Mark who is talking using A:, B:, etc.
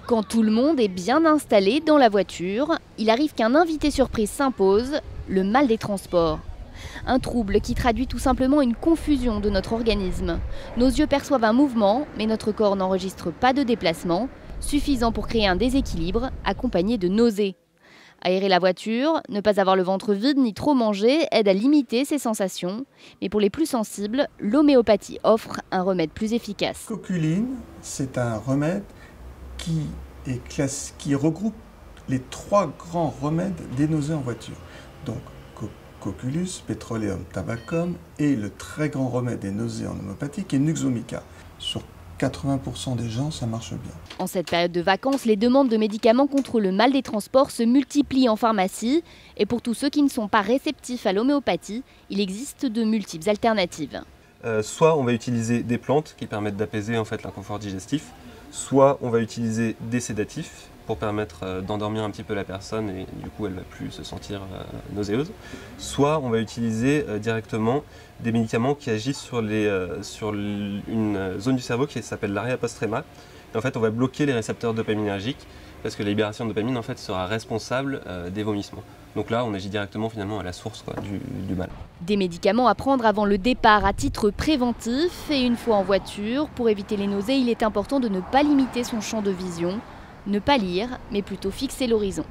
A: Quand tout le monde est bien installé dans la voiture, il arrive qu'un invité surprise s'impose, le mal des transports. Un trouble qui traduit tout simplement une confusion de notre organisme. Nos yeux perçoivent un mouvement, mais notre corps n'enregistre pas de déplacement, suffisant pour créer un déséquilibre accompagné de nausées. Aérer la voiture, ne pas avoir le ventre vide ni trop manger aide à limiter ces sensations. Mais pour les plus sensibles, l'homéopathie offre un remède plus efficace.
B: Coculine, c'est un remède qui regroupe les 3 grands remèdes des nausées en voiture. Donc, Coculus, Petroleum tabacum et le très grand remède des nausées en homéopathie qui est Nuxomica. Sur 80% des gens, ça marche bien.
A: En cette période de vacances, les demandes de médicaments contre le mal des transports se multiplient en pharmacie. Et pour tous ceux qui ne sont pas réceptifs à l'homéopathie, il existe de multiples alternatives.
C: Soit on va utiliser des plantes qui permettent d'apaiser en fait l'inconfort digestif, soit on va utiliser des sédatifs pour permettre d'endormir un petit peu la personne et du coup elle ne va plus se sentir nauséeuse. Soit on va utiliser directement des médicaments qui agissent sur une zone du cerveau qui s'appelle l'area postrema. Et en fait on va bloquer les récepteurs dopaminergiques parce que la libération de dopamine en fait sera responsable des vomissements. Donc là on agit directement finalement à la source du mal.
A: Des médicaments à prendre avant le départ à titre préventif et une fois en voiture. Pour éviter les nausées, il est important de ne pas limiter son champ de vision. Ne pas lire, mais plutôt fixer l'horizon.